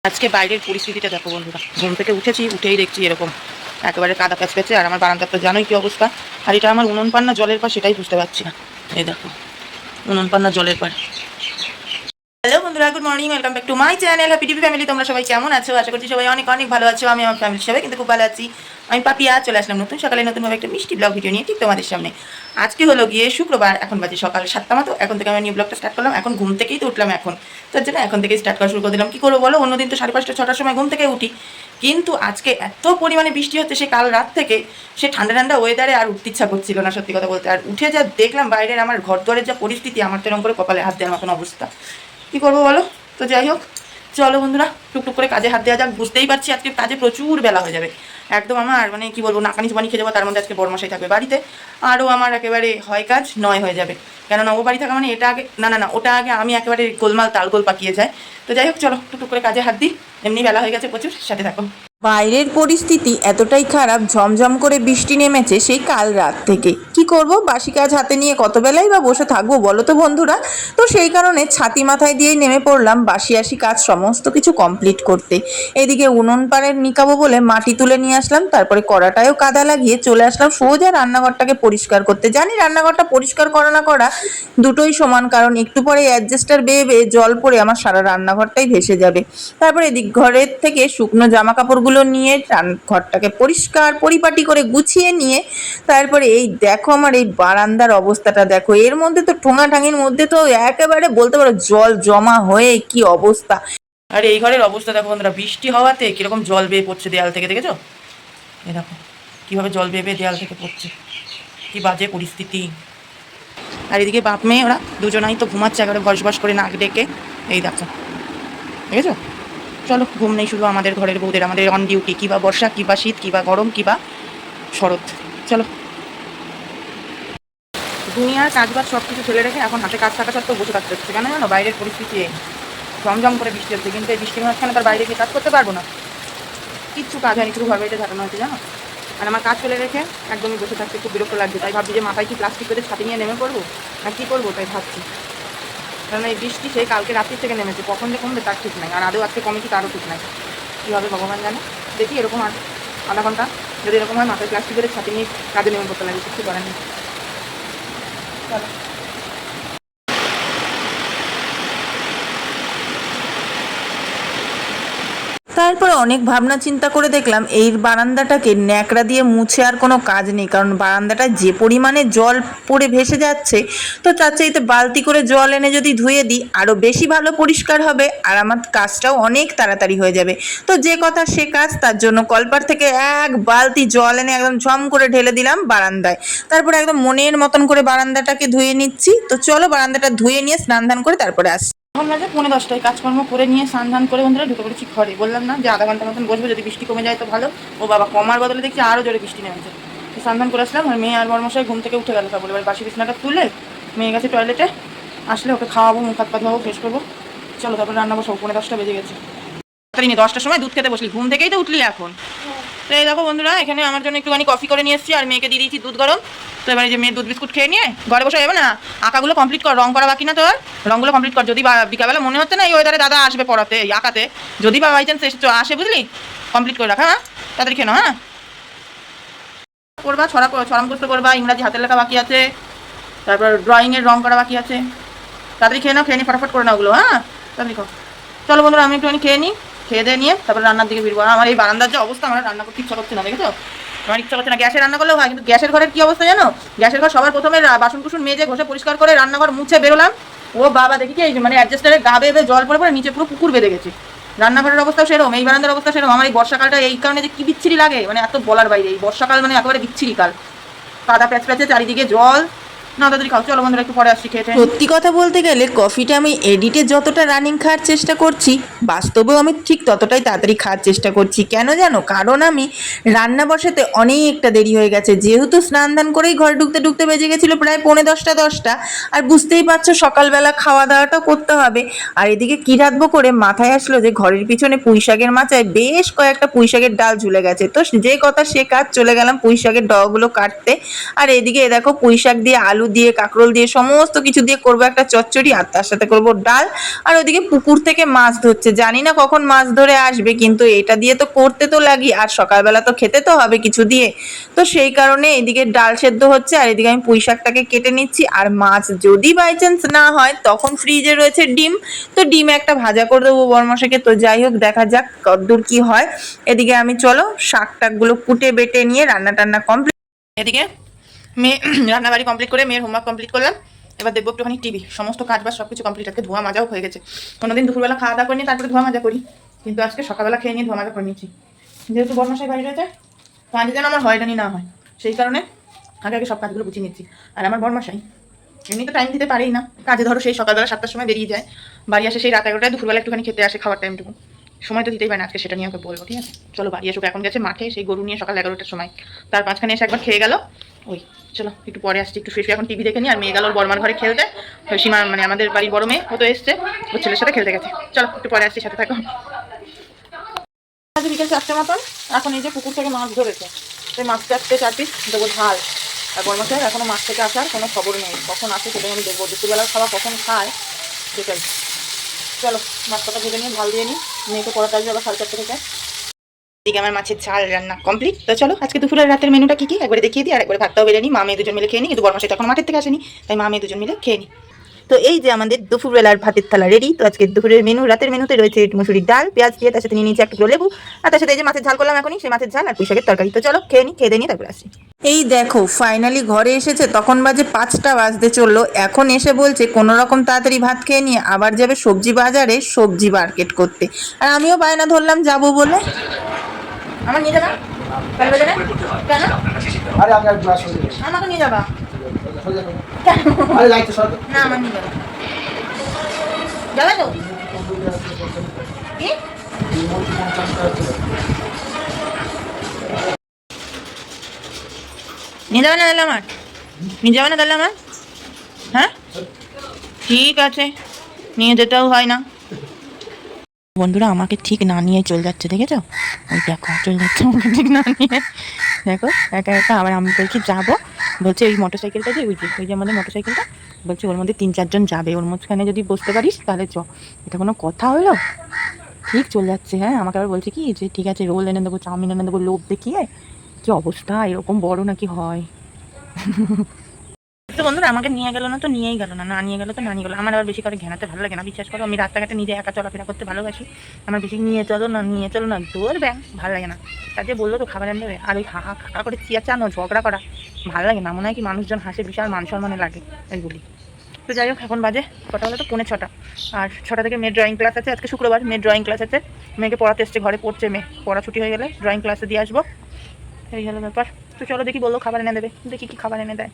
আজকে বাইরের পরিস্থিতিটা দেখো বন্ধুরা, ঘুম থেকে উঠেই দেখছি এরকম একেবারে কাদা প্যাচ প্যাচে। আর আমার বারান্দা তো জানোই কি অবস্থা। আর এটা আমার উনুন পান্না জলের পর, সেটাই বুঝতে পারছি না। এই দেখো উনুন পান্না জলের পর। হ্যালো বন্ধুরা, good morning, welcome back to my channel happy TV family. তোমরা সবাই কেমন আছো? আশা করছি সবাই অনেক অনেক ভালো আছো। আমি আমার ফ্যামিলির সবাই কিন্তু খুব ভালো আছি। আমি পাপিয়া চলে আসলাম নতুন সকালে নতুনভাবে একটা মিষ্টি ব্লগ ভিডিও নিয়ে ঠিক তোমাদের সামনে। আজকে হলো গিয়ে শুক্রবার, এখন বাজে সকাল 7টা মতো। এখন থেকে আমি নিউ ব্লগটা স্টার্ট করলাম। এখন ঘুম থেকেই তো উঠলাম এখন, তার জন্য এখন থেকেই স্টার্ট করা শুরু করে দিলাম। কী করবো বলো, অন্যদিন তো 5:30 6টার সময় ঘুম থেকে উঠি, কিন্তু আজকে এত পরিমাণে বৃষ্টি হচ্ছে সে কাল রাত থেকে, সে ঠান্ডা ঠান্ডা ওয়েদারে আর উঠতে ইচ্ছা করছিল না সত্যি কথা বলতে। আর উঠে যা দেখলাম বাইরের আমার ঘর দুয়ারের যা পরিস্থিতি, আমার তো এরকম করে কপালে হাত দেওয়ার মতন অবস্থা। কী করবো বলো? তো যাই হোক, চলো বন্ধুরা টুকটুক করে কাজে হাত দেওয়া যাক। বুঝতেই পারছি আজকে কাজে প্রচুর বেলা হয়ে যাবে একদম। আমার মানে কি বলবো, নাকানি চুবানি খেয়ে যাবো। তার মধ্যে আজকে বড়মশাই থাকবে বাড়িতে, আরও আমার একেবারে হয় কাজ নয় হয়ে যাবে। কেননা ও বাড়ি থাকা মানে এটা আগে না ওটা আগে আমি একেবারে গোলমাল তালগোল পাকিয়ে যায়। তো যাই হোক, চলো টুকটুক করে কাজে হাত দিই। এমনি বেলা হয়ে গেছে প্রচুর, সাথে থাকো। বাইরের পরিস্থিতি এতটাই খারাপ, ঝমঝম করে বৃষ্টি নেমেছে সেই কাল রাত থেকে। কি করব, বাসি কাজ হাতে নিয়ে কত বেলাই বা বসে থাকবো বলো তো বন্ধুরা। তো সেই কারণে ছাতি মাথায় দিয়েই নেমে পড়লাম বাসি কাজ সমস্ত কিছু কমপ্লিট করতে। এদিকে উনুন পাড়ের নিকাবো বলে মাটি তুলে নিয়ে আসলাম, তারপরে কড়াটায়ও কাদা লাগিয়ে চলে আসলাম সোজা রান্নাঘরটাকে পরিষ্কার করতে। জানি রান্নাঘরটা পরিষ্কার করা না করা দুটোই সমান, কারণ একটু পরে অ্যাডজাস্টার বেয়ে বেয়ে জল পড়ে আমার সারা রান্নাঘরটাই ভেসে যাবে। তারপরে এদিক ঘরের থেকে শুকনো জামা কাপড়গুলো নিয়ে ঘরটাকে পরিষ্কার পরিপাটি করে গুছিয়ে নিয়ে তারপরে এই দেখো আমার এই বারান্দার অবস্থাটা দেখো। এর মধ্যে তো ঠোঙাঠাঙির মধ্যে তো একেবারে বলতে পারো জল জমা হয়ে কি অবস্থা। আর এই ঘরের অবস্থা দেখো বন্ধুরা, বৃষ্টি হওয়াতে কীরকম জল বেয়ে পড়ছে দেয়াল থেকে, দেখেছো? এই দেখো কীভাবে জল বেয়ে বেয়ে দেয়াল থেকে পড়ছে, কি বাজে পরিস্থিতি। আর এদিকে বাপ মেয়ে ওরা দুজনাই তো ঘুমাচ্ছে একেবারে ভস ভস করে নাক ডেকে। এই দেখো, দেখেছো? চলো, ঘুম নেই শুধু আমাদের ঘরের বউদের, আমাদের অন ডিউটি, কী বা বর্ষা, কী বা শীত, কী বা গরম, কী বা শরৎ। চলো, দুনিয়ার কাজবাজ সব কিছু ফেলে রেখে এখন হাতে কাজ থাকা সত্ত্বেও বসে থাকতে হচ্ছে। কেন জানো? বাইরের পরিস্থিতি ঝমঝম করে বৃষ্টি হচ্ছে, কিন্তু এই বৃষ্টির মাঝখানে তার বাইরে গিয়ে কাজ করতে পারবো না। কিচ্ছু কাজ হয়নি, শুধু ঘর বাড়িতে ঝাঁটানো হয়েছে জানো। আর আমার কাজ ফেলে রেখে একদমই বসে থাকতে খুব বিরক্ত লাগছে। তাই ভাবছি যে মাথায় কি প্লাস্টিক পেতে ছাতি নিয়ে নেমে পড়বো আর কী করবো, তাই ভাবছি। কারণ এই বৃষ্টি সেই কালকে রাত্রি থেকে নেমেছে, কখন যে কমবে তার ঠিক নাই। আর আদৌ আজকে কমে কি তারও ঠিক নাই। কী হবে ভগবান জানে। দেখি এরকম আর আধা ঘন্টা যদি এরকম হয়, মাথায় প্লাস্টিক পেতে ছাতি নিয়ে কাজে নেমে পড়তে লাগে, কিছু করেন না। চলো, তারপরে অনেক ভাবনা চিন্তা করে দেখলাম এই বারান্দাটাকে ন্যাকড়া দিয়ে মুছে আর কোনো কাজ নেই, কারণ বারান্দাটা যে পরিমাণে জল পড়ে ভেসে যাচ্ছে। তো তার চাইতে বালতি করে জল এনে যদি ধুয়ে দিই আরও বেশি ভালো পরিষ্কার হবে, আর আমার কাজটাও অনেক তাড়াতাড়ি হয়ে যাবে। তো যে কথা সে কাজ, তার জন্য কলপার থেকে এক বালতি জল এনে একদম ঝম করে ঢেলে দিলাম বারান্দায়। তারপরে একদম মনের মতন করে বারান্দাটাকে ধুয়ে নিচ্ছি। তো চলো বারান্দাটা ধুয়ে নিয়ে স্নান ধান করে তারপরে আসছি। এখন বাজে 9:30টায়, কাজকর্ম করে নিয়ে স্নান ধান করে বন্ধুরা ঢুকে পড়েছি ঘরে। বললাম না যে আধা ঘন্টার মতন বসবো, যদি বৃষ্টি কমে যায় তো ভালো। ও বাবা, কমার বদলে দেখছি আরও জোরে বৃষ্টি নেমেছে। স্নান ধান করে আসলাম, আর মেয়ে আর বড়মশাই ঘুম থেকে উঠে গেল সব। এবার বাসি বিছনাটা তুলে মেয়ে গেছে টয়লেটে, আসলে ওকে খাওয়াবো, মুখ হাত পা ধোয়াবো, ফ্রেশ করবো। চলো তারপরে রান্না বসাবো। 10:15 বেজে গেছে। তাড়াতাড়ি নিয়ে 10টার সময় দুধ খেতে বসলি, ঘুম থেকেই তো উঠলি এখন। তো এই দেখো বন্ধুরা, এখানে আমার জন্য একটুখানি কফি করে নিয়ে এসেছি, আর মেয়েকে দিয়ে দিয়েছি দুধ গরম। তো এবারে যে মেয়ের দুধ বিস্কুট খেয়ে নিয়ে ঘরে বসে যাবে না, আঁকাগুলো কমপ্লিট কর। রং করা বাকি না তোর? রঙগুলো কমপ্লিট কর। যদি বিকালবেলা মনে হচ্ছে না এই ওয়েদারে দাদা আসবে পড়াতে, এই আঁকাতে, যদি বা বাই চান্স আসে বুঝলি, কমপ্লিট করে রাখা। হ্যাঁ, তাড়াতাড়ি খেয়ে নাও। হ্যাঁ, করবা ছড়া মুখস্থ করবা, ইংরাজি হাতের লেখা বাকি আছে, তারপর ড্রয়িংয়ের রং করা বাকি আছে। তাড়াতাড়ি খেয়ে নাও, খেয়ে নিয়ে ফটাফট করে নাও ওগুলো। হ্যাঁ, তাড়াতাড়ি খাও। চলো বন্ধুরা, আমি একটুখানি খেয়ে নিই, খেয়ে দিয়ে নিয়ে তারপর রান্নার দিকে ফিরবো। আমার এই বারান্দার যে অবস্থা, আমার রান্না করতে ইচ্ছা করছে না, দেখেছো? আমার ইচ্ছা করছে না। গ্যাসে রান্না করলেও হয়, কিন্তু গ্যাসের ঘরের কি অবস্থা জানো? গ্যাসের ঘর সবার প্রথমে বাসন কুসুন মেজে ঘষে পরিষ্কার করে রান্নাঘর মুছে বেরোলাম। ও বাবা, দেখি কি এই মানে অ্যাডজাস্টারে গা বেয়ে জল পড়ে পড়ে নিচে পুরো পুকুর বেঁধে গেছে। রান্নাঘরের অবস্থাও সেরকম, এই বারান্দার অবস্থা সেরকম। আমার এই বর্ষাকালটা এই কারণে যে কি বিচ্ছিরি লাগে, মানে এত বলার বাইরে। এই বর্ষাকাল মানে একেবারে বিচ্ছিরি কাল, কাদা প্যাচ প্যাচে চারিদিকে জল। না তাড়াতাড়ি খাও। চলো বন্ধুরা, একটু পরে আসছি খেতে। সত্যি কথা বলতে গেলে কফিটা আমি এডিটে যতটা রানিং খাওয়ার চেষ্টা করছি, বাস্তবেও আমি ঠিক ততটাই তাড়াতাড়ি খাওয়ার চেষ্টা করছি। কেন জানো? কারণ আমি রান্না বসাতে অনেকটা দেরি হয়ে গেছে, যেহেতু স্নান দান করেই ঘরে ঢুকতে ঢুকতে বেজে গেছিলো প্রায় 10:45। আর বুঝতেই পারছো সকালবেলা খাওয়া দাওয়াটাও করতে হবে। আর এদিকে কী রাঁধবো করে মাথায় আসলো যে ঘরের পিছনে পুঁই শাকের মাচায় বেশ কয়েকটা পুঁই শাকের ডাল ঝুলে গেছে। তো যে কথা সে কাজ, চলে গেলাম পুঁই শাকের ডগাগুলো কাটতে। আর এদিকে দেখো পুঁই শাক দিয়ে আলু আলু দিয়ে কাঁকরোল দিয়ে সমস্ত কিছু দিয়ে করবো একটা চচ্চড়ি, আর তার সাথে করবো ডাল। আর ওইদিকে পুকুর থেকে মাছ ধরছে, জানি না কখন মাছ ধরে আসবে, কিন্তু এটা দিয়ে তো করতে তো লাগি, আর সকালবেলা তো খেতে তো হবে কিছু দিয়ে। তো সেই কারণে এদিকে ডাল সেদ্ধ হচ্ছে, আর এদিকে আমি পুঁই শাকটাকে কেটে নিচ্ছি। আর মাছ যদি বাই চান্স না হয় তখন ফ্রিজে রয়েছে ডিম, তো ডিম একটা ভাজা করে দেবো বরমশাইকে। তো যাই হোক, দেখা যাক কতদূর কি হয়। এদিকে আমি চলো শাক টাকগুলো কুটে বেটে নিয়ে রান্না টান্না কমপ্লিট। এদিকে মেয়ে রান্নাবাড়ি কমপ্লিট করে মেয়ের হোমওয়ার্ক কমপ্লিট করলাম। এবার দেখবো একটুখানি টিভি, সমস্ত কাজ বাজ সব কিছু কমপ্লিট। আজকে ধোয়া মাজাও হয়ে গেছে। কোনোদিন দুপুরবেলা খাওয়া দাওয়া করে নিয়ে তারপরে ধোয়া মাজা করি, কিন্তু আজকে সকালবেলা খেয়ে নিয়ে ধোয়া মাজা করে নিয়েছি। যেহেতু বরমশাই বাড়ি রয়েছে, তো আজ যেন আমার হয়রানি না হয়, সেই কারণে আগে আগে সব কাজগুলো গুছিয়ে নিচ্ছি। আর আমার বরমশাই এমনি তো টাইম দিতে পারেই না কাজে, ধরো সেই সকালবেলা 7টার সময় বেরিয়ে যায়, বাড়ি আসে সেই রাত 11টায়, দুপুরবেলা একটুখানি খেতে আসে, খাওয়ার টাইমটুকু সময় তো দিতেই পারে না। আজকে সেটা নিয়ে ওকে বলবো, ঠিক আছে? চলো বাড়ি আসুক, এখন গেছে মাঠে সেই গরু নিয়ে সকাল 11টার সময়, তার মাঝখানে এসে একবার খেয়ে গেল। ওই চলো একটু পরে আসছি, একটু ফ্রেশ এখন টিভি দেখে নিই। আর মেয়ে গেল ওর বর্মার ঘরে খেলতে, সীমা মানে আমাদের বাড়ির বড় মেয়ে, ও তো এসছে ওর ছেলের সাথে খেলতে গেছে। চলো একটু পরে আসছি, সাথে থাকো। আজ বিকেল 4টে মতন, এখন এই যে পুকুর থেকে মাছ ধরেছে, সেই মাছ 4 পিস দেবো ঝাল। আর বর্মাশাই এখনো মাছ থেকে আসার কোনো খবর নেই, কখন আসে সেটাই আমি দেখবো, দুপুরবেলার খাওয়া কখন খায় সেটাই। চলো মাছটা ভেজে নিয়ে ঝাল দিয়ে নিই, মেয়েকে পড়াতে আসবে আবার 4:30 থেকে। এদিকে আমার মাছের ঝাল রান্না কমপ্লিট। তো চলো আজকে দুপুরের রাতের মেনুটা কি একবারে দেখিয়ে দিই, আর একবারে ভাতটাও বেড়ে নিই, মা মেয়ে দুজন মিলে খেয়ে নিই। কিন্তু বরমাশাই এখন মাঠের থেকে আসেনি, তাই মা মেয়ে দুজন মিলে খেয়ে নিই। তো এই যে আমাদের দুপুরবেলার ভাতের থালা রেডি। তো আজকে দুপুরের মেনু, রাতের মেনুতে রয়েছে মুসুরির ডাল পেঁয়াজ দিয়ে, তার সাথে নিয়ে নিয়েছি একটা লেবু, আর তার সাথে এই যে মাছের ঝাল করলাম এখনই, সেই মাছের ঝাল আর পুঁই শাকের তরকারি। তো চলো খেয়ে নিই, খেয়ে দিয়ে নিই তারপরে আসি। এই দেখো ফাইনালি ঘরে এসেছে, তখন বাজে 5টা বাজতে চললো। এখন এসে বলছে কোনো রকম তাড়াতাড়ি ভাত খেয়ে নিয়ে আবার যাবে সবজি বাজারে সবজি মার্কেট করতে। আর আমিও বায়না ধরলাম যাবো বলে। আমার নিয়ে যাবা কাল বাজারে? কেন? আরে আমি আর গ্লাস হয়ে যাবে। আমাকে নিয়ে যাবা? আরে যাইতে সর। না আমার নিয়ে যাবা, যাবে তো কি? নিয়ে যাবে না তাহলে আমার? নিয়ে যাবে না তাহলে আমার? হ্যাঁ ঠিক আছে, নিয়ে যেতেও হয় না। বন্ধুরা আমাকে ঠিক না নিয়ে চলে যাচ্ছে, দেখেছো? ওই দেখো চলে যাচ্ছে আমাকে ঠিক না নিয়ে, দেখো একা একা। আবার আমি বলছি যাবো, বলছে ওই মোটরসাইকেলটা যে ওই যে আমাদের মোটরসাইকেলটা, বলছে ওর মধ্যে 3-4 জন যাবে, ওর মধ্যখানে যদি বসতে পারিস তাহলে চ। এটা কোনো কথা হলো? ঠিক চলে যাচ্ছে। হ্যাঁ আমাকে আবার বলছে কি যে ঠিক আছে রোল এনে দেবো, চাউমিন এনে দেবো, লোভ দেখিয়ে। কি অবস্থা, এরকম বড় নাকি হয়? তো বন্ধুরা আমাকে নিয়ে গেল না তো নিয়েই গেল না, না নিয়ে গেলো তো না নিয়ে গেলো। আমার আবার বেশি করে ঘেনাতে ভালো লাগে না, বিশ্বাস করো। আমি রাস্তাঘাটে নিজে একা চলাফেরা করতে ভালোবাসি, আমার বেশি নিয়ে চলো না দৌড় ব্যাং ভালো লাগে না। কাজে বললো তো খাবার এনে দেবে, আর ওই হাহা খাকা করে চেঁচানো ঝগড়া করা ভালো লাগে না। মনে হয় কি মানুষজন হাসে, বিশাল মান সম্মানে লাগে এইগুলি। তো যাই হোক এখন বাজে কটা হলো তো 5:45, আর 6টা থেকে মেয়ের ড্রয়িং ক্লাস আছে। আজকে শুক্রবার, মেয়ের ড্রয়িং ক্লাস আছে, মেয়েকে পড়াতে এসছে, ঘরে পড়ছে মেয়ে, পড়া ছুটি হয়ে গেলে ড্রয়িং ক্লাসে দিয়ে আসবো, এই হলো ব্যাপার। তো চলো দেখি, বললো খাবার এনে দেবে, দেখি কি খাবার এনে দেয়,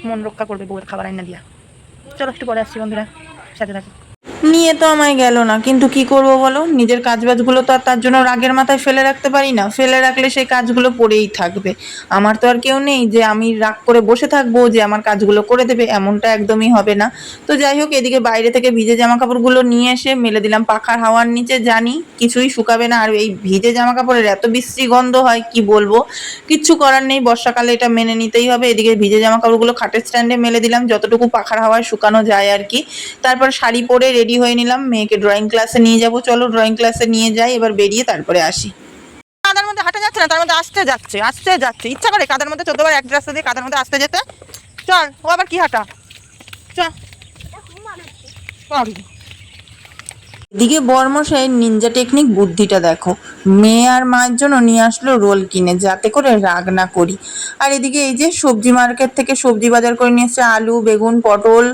মন রক্ষা করবে বউয়ের খাবার এনে দিয়া। চলো একটু পরে আসছি বন্ধুরা, সাথে থাকো। নিয়ে তো আমায় গেল না, কিন্তু কি করব বলো, নিজের কাজবাজগুলো তো আর তার জন্য রাগের মাথায় ফেলে রাখতে পারি না, ফেলে রাখলে সেই কাজগুলো পড়েই থাকবে। আমার তো আর কেউ নেই যে আমি রাগ করে বসে থাকবো যে আমার কাজগুলো করে দেবে, এমনটা একদমই হবে না। তো যাই হোক এদিকে বাইরে থেকে ভিজে জামা কাপড়গুলো নিয়ে এসে মেলে দিলাম পাখার হাওয়ার নিচে, জানি কিছুই শুকাবে না। আর এই ভিজে জামা কাপড়ের এত বিশ্রী গন্ধ হয় কি বলবো, কিচ্ছু করার নেই, বর্ষাকালে এটা মেনে নিতেই হবে। এদিকে ভিজে জামা কাপড়গুলো খাটের স্ট্যান্ডে মেলে দিলাম, যতটুকু পাখার হাওয়ায় শুকানো যায় আর কি। তারপর শাড়ি পরে রেডি হয়ে নিলাম, মেয়েকে ড্রয়িং ক্লাসে নিয়ে যাব। চলো ড্রয়িং ক্লাসে নিয়ে যাই, এবার বেরিয়ে তারপরে আসি। কাদার মধ্যে হাঁটে যাচ্ছে না, তার মধ্যে আসতে যাচ্ছে ইচ্ছা করে কাদার মধ্যে 14বার এক রাস্তা দিয়ে কাদার মধ্যে আসতে যেতে। চল ও আবার কি হাঁটা, চল। এদিকে বর্মশাই নিনজা টেকনিক বুদ্ধিটা দেখো, মেয়ে আর মায়ের জন্য নিয়ে আসলো রোল কিনে, যাতে করে রাগ না করি। আর এদিকে এই যে সবজি মার্কেট থেকে সবজি বাজার করে নিয়ে এসছে, আলু বেগুন পটল,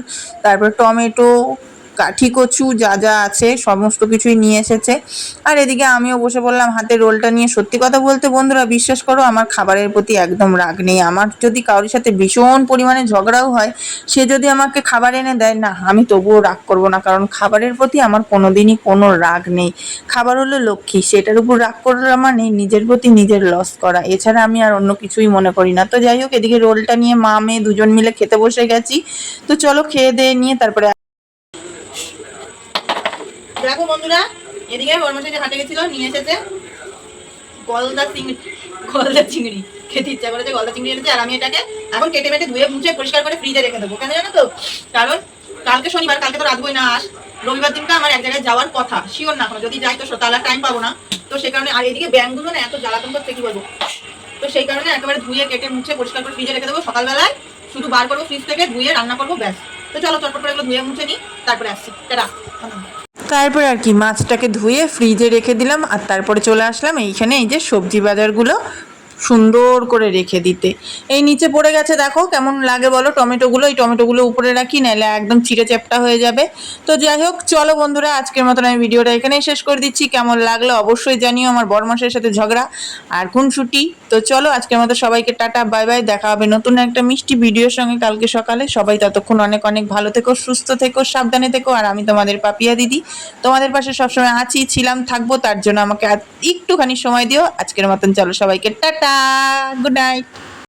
তারপর টমেটো কাঠি কচু যা যা আছে সমস্ত কিছুই নিয়ে এসেছে। আর এদিকে আমিও বসে পড়লাম হাতে রোলটা নিয়ে। সত্যি কথা বলতে বন্ধুরা বিশ্বাস করো, আমার খাবারের প্রতি একদম রাগ নেই। আমার যদি কারোর সাথে ভীষণ পরিমাণে ঝগড়াও হয়, সে যদি আমাকে খাবার এনে দেয় না, আমি তবুও রাগ করব না, কারণ খাবারের প্রতি আমার কোনোদিনই কোনো রাগ নেই। খাবার হলো লক্ষ্মী, সেটার উপর রাগ করা মানে নিজের প্রতি নিজের লস করা, এছাড়া আমি আর অন্য কিছুই মনে করি না। তো যাই হোক এদিকে রোলটা নিয়ে মা মেয়ে দুজন মিলে খেতে বসে গেছি। তো চলো খেয়ে দিয়ে নিয়ে তারপরে দেখো বন্ধুরা, এদিকে বর্মশাই যে হাটে গেছিল নিয়ে এসেছে গলদা চিংড়ি খেতে ইচ্ছা করেছে, গলদা চিংড়ি এনেছে। আর আমি এটাকে এখন কেটে মেটে ধুয়ে মুছে পরিষ্কার করে ফ্রিজে রেখে দেবো। কেন জানো তো? কারণ কালকে শনিবার, কালকে তো রাত বই না আস, রবিবার দিনটা আমার এক জায়গায় যাওয়ার কথা, শিওর না কোনো, যদি যাই তো তাহলে টাইম পাবো না। তো সেই কারণে, আর এদিকে ব্যাংকগুলো না এত জ্বালাতন করতে, কি বলবো, তো সেই কারণে একেবারে ধুয়ে কেটে মুছে পরিষ্কার করে ফ্রিজে রেখে দেবো। সকালবেলায় শুধু বার করবো ফ্রিজ থেকে, ধুয়ে রান্না করবো, ব্যাস। তো চলো চটপট করে এগুলো ধুয়ে মুছে নিই, তারপরে আসছি। টাটা। তারপর আর কি মাছটাকে ধুয়ে ফ্রিজে রেখে দিলাম, আর তারপরে চলে আসলাম এইখানে এই যে সবজি বাজারগুলো সুন্দর করে রেখে দিতে। এই নিচে পড়ে গেছে, দেখো কেমন লাগে বলো টমেটোগুলো। এই টমেটোগুলো উপরে রাখি, নাহলে একদম চিড়ে চ্যাপটা হয়ে যাবে। তো যাই হোক, চলো বন্ধুরা, আজকের মতন আমি ভিডিওটা এখানেই শেষ করে দিচ্ছি। কেমন লাগলো অবশ্যই জানিও। আমার বরমাসের সাথে ঝগড়া আর খুনসুটি। তো চলো আজকের মতো সবাইকে টাটা, বাই বাই। দেখা হবে নতুন একটা মিষ্টি ভিডিওর সঙ্গে কালকে সকালে। সবাই ততক্ষণ অনেক অনেক ভালো থেকো, সুস্থ থেকো, সাবধানে থেকো। আর আমি তোমাদের পাপিয়া দিদি তোমাদের পাশে সবসময় আছি, ছিলাম, থাকবো। তার জন্য আমাকে একটুখানি সময় দিও। আজকের মতন চলো সবাইকে টাটা, গুড নাইট।